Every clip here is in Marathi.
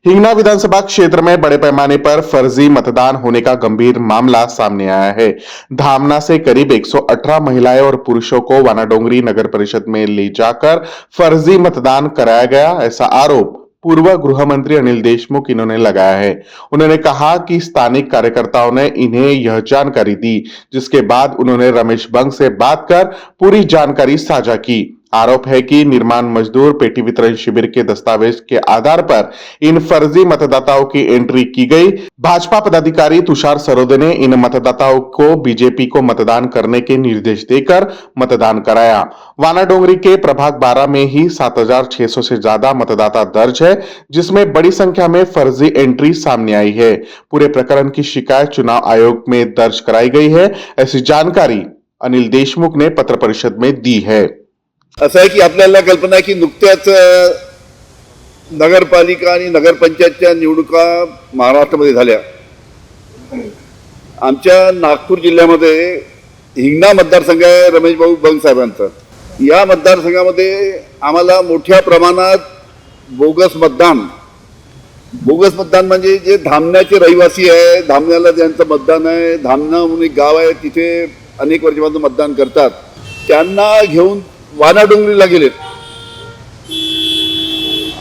हिंगना विधानसभा क्षेत्र में बड़े पैमाने पर फर्जी मतदान होने का गंभीर मामला सामने आया है। धामना से करीब 118 महिलाएं और पुरुषों को वानाडोंगरी नगर परिषद में ले जाकर फर्जी मतदान कराया गया, ऐसा आरोप पूर्व गृह मंत्री अनिल देशमुख इन्होंने लगाया है। उन्होंने कहा कि स्थानिक कार्यकर्ताओं ने इन्हें यह जानकारी दी, जिसके बाद उन्होंने रमेश बंग से बात कर पूरी जानकारी साझा की। आरोप है कि निर्माण मजदूर पेटी वितरण शिविर के दस्तावेज के आधार पर इन फर्जी मतदाताओं की एंट्री की गई। भाजपा पदाधिकारी तुषार सरोदे ने इन मतदाताओं को बीजेपी को मतदान करने के निर्देश देकर मतदान कराया। वानाडोंगरी के प्रभाग 12 में ही 7,600 से ज्यादा मतदाता दर्ज है, जिसमें बड़ी संख्या में फर्जी एंट्री सामने आई है। पूरे प्रकरण की शिकायत चुनाव आयोग में दर्ज कराई गई है, ऐसी जानकारी अनिल देशमुख ने पत्र परिषद में दी है। असं आहे की आपल्याला कल्पना आहे की नुकत्याच नगरपालिका आणि नगरपंचायतच्या निवडणुका महाराष्ट्रामध्ये झाल्या। आमच्या नागपूर जिल्ह्यामध्ये हिंगणा मतदारसंघ आहे रमेश भाऊ बंग साहेबांचा। या मतदारसंघामध्ये आम्हाला मोठ्या प्रमाणात बोगस मतदान म्हणजे जे धामण्याचे रहिवासी आहे, धामण्याला ज्यांचं मतदान आहे, धामणा म्हणून एक गाव आहे, तिथे अनेक वर्षापासून मतदान करतात, त्यांना घेऊन वानाडोंगरीला गेलेत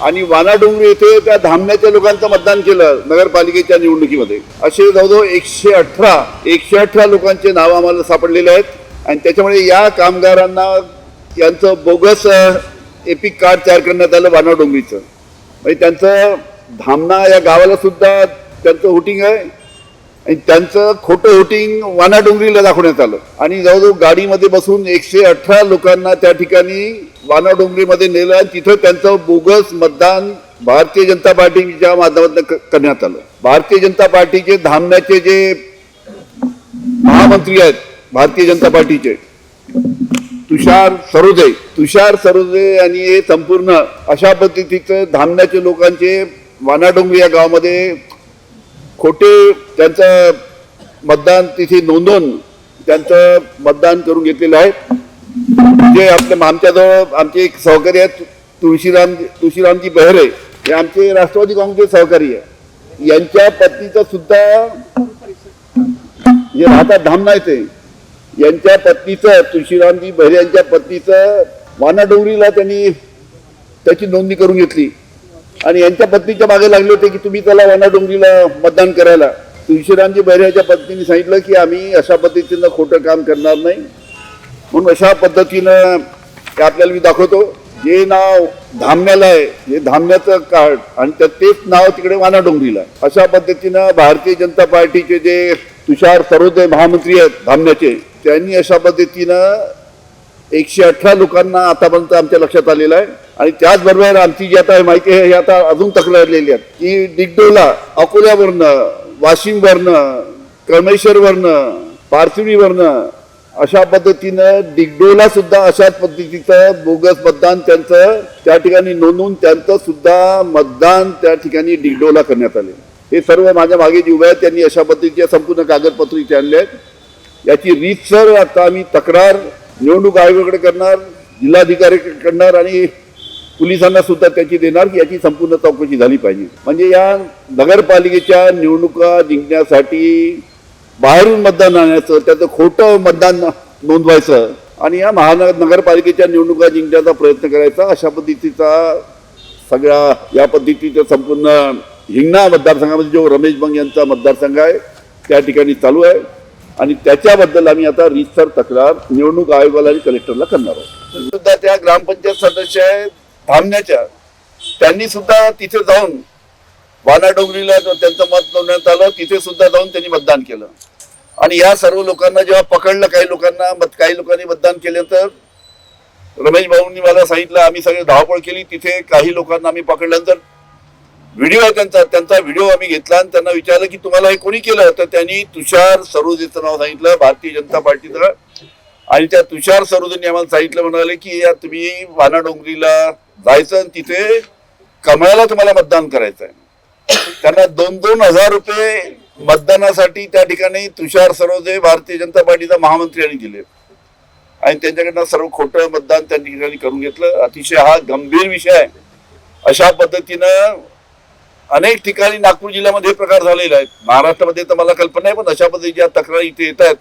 आणि वानाडोंगरी येथे त्या धामण्याच्या लोकांचं मतदान केलं नगरपालिकेच्या निवडणुकीमध्ये। असे जवळजवळ 118 लोकांचे नाव आम्हाला सापडलेले आहेत आणि त्याच्यामुळे या कामगारांना यांचं बोगस एपिक कार्ड तयार करण्यात आलं वानाडोंगरीचं। म्हणजे त्यांचं धामणा या गावाला सुद्धा त्यांचं वोटिंग आहे आणि त्यांचं खोटं वोटिंग वानाडोंगरीला दाखवण्यात आलं आणि जवळजवळ गाडीमध्ये बसून 118 लोकांना त्या ठिकाणी वानाडोंगरीमध्ये नेलं आणि तिथं त्यांचं बोगस मतदान भारतीय जनता पार्टीच्या माध्यमातून करण्यात आलं। भारतीय जनता पार्टीचे धामण्याचे जे महामंत्री आहेत भारतीय जनता पार्टीचे तुषार सरोदे यांनी हे संपूर्ण अशा पद्धतीचं धामण्याचे लोकांचे वानाडोंगरी या गावामध्ये खोटे त्यांचं मतदान तिथे नोंदवून त्यांचं मतदान करून घेतलेलं आहे। जे आमच्याजवळ आमचे एक सहकारी आहेत तुळशीरामजी बहरे, हे आमचे राष्ट्रवादी काँग्रेसचे सहकारी आहे। यांच्या पत्नीचं सुद्धा जे राहतात धामणा येथे, यांच्या पत्नीचं तुळशीरामजी बहरे यांच्या पत्नीचं वानाडोंगरीला त्यांनी त्याची नोंदणी करून घेतली आणि यांच्या पत्नीच्या मागे लागले होते की तुम्ही त्याला वानाडोंगरीला मतदान करायला। तुळशीरामजी बहरेच्या पत्नीने सांगितलं की आम्ही अशा पद्धतीनं खोटं काम करणार नाही, म्हणून अशा पद्धतीनं आपल्याला मी दाखवतो। जे नाव धामण्याला आहे, हे धामण्याचं कार्ड आणि तेच नाव तिकडे वानाडोंगरीला, अशा पद्धतीनं भारतीय जनता पार्टीचे जे तुषार सरोदे महामंत्री आहेत धामण्याचे, त्यांनी अशा पद्धतीनं 118 लोकांना आतापर्यंत आमच्या लक्षात आलेलं आहे। आणि त्याचबरोबर आमची जी आता माहिती आहे, हे आता अजून तक्रारलेली आहे की डिगडोला, अकोल्यावरनं, वाशिमवरनं, कळमेश्वरवरनं, पारसिवनीवरनं अशा पद्धतीनं डिगडोला सुद्धा अशाच पद्धतीचं बोगस मतदान त्यांचं त्या ठिकाणी नोंदवून त्यांचं सुद्धा मतदान त्या ठिकाणी डिगडोला करण्यात आले। हे सर्व माझ्या मागे जे उभे आहेत त्यांनी अशा पद्धतीचे संपूर्ण कागदपत्र इथे आणले आहेत। याची रीतसर आता आम्ही तक्रार निवडणूक आयोगाकडे करणार, जिल्हाधिकारी करणार आणि पोलिसांना सुद्धा त्याची देणार की याची संपूर्ण चौकशी झाली पाहिजे। म्हणजे या नगरपालिकेच्या निवडणुका जिंकण्यासाठी बाहेरून मतदान आणायचं, त्याचं खोटं मतदान नोंदवायचं आणि या नगरपालिकेच्या निवडणुका जिंकण्याचा प्रयत्न करायचा, अशा पद्धतीचा सगळा या पद्धतीचं संपूर्ण हिंगणा मतदारसंघामध्ये जो रमेश बंग यांचा मतदारसंघ आहे त्या ठिकाणी चालू आहे आणि त्याच्याबद्दल आम्ही आता रीतसर तक्रार निवडणूक आयोगाला आणि कलेक्टरला करणार आहोत। सुद्धा त्या ग्रामपंचायत सदस्य आहेत धामण्याच्या, त्यांनी सुद्धा तिथे जाऊन वानाडोंगरीला त्यांचं मत नोंदवण्यात आलं, तिथे सुद्धा जाऊन त्यांनी मतदान केलं आणि या सर्व लोकांना जेव्हा पकडलं, काही लोकांनी मतदान केल्यानंतर रमेश भाऊंनी मला सांगितलं, आम्ही सगळे धावपळ केली, तिथे काही लोकांना आम्ही पकडल्यानंतर व्हिडिओ आहे त्यांचा व्हिडिओ आम्ही घेतला आणि त्यांना विचारलं की तुम्हाला हे कोणी केलं, तर त्यांनी तुषार सरोदेचं नाव सांगितलं, भारतीय जनता पार्टीचं। आणि त्या तुषार सरोदेंनी आम्हाला सांगितलं, म्हणाले की या तुम्ही वानाडोंगरीला जायचं आणि तिथे कमळाला तुम्हाला मतदान करायचं आहे। त्यांना 2-2 हजार रुपये मतदानासाठी त्या ठिकाणी तुषार सरोदे भारतीय जनता पार्टीचा महामंत्री यांनी दिले आणि त्यांच्याकडनं सर्व खोटं मतदान त्या ठिकाणी करून घेतलं। अतिशय हा गंभीर विषय आहे। अशा पद्धतीनं अनेक ठिकाणी नागपूर जिल्ह्यामध्ये हे प्रकार झालेले आहेत. महाराष्ट्रामध्ये तर मला कल्पना नाही, पण अशा पद्धतीच्या तक्रारी इथे येत आहेत.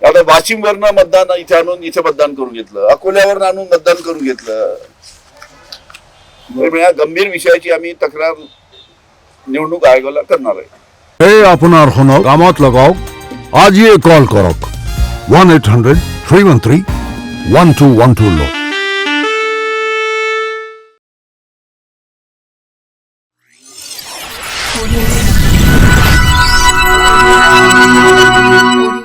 आता वाशिमवरनं मतदान इथे आणून इथे मतदान करून घेतलं, अकोल्यावरनं आणून मतदान करून घेतलं. या गंभीर विषयाची आम्ही तक्रार निवडणूक आयोगाला करणार आहे. हे আপনার হন কামত লাগাও আজই কল করক 1-800-313-1212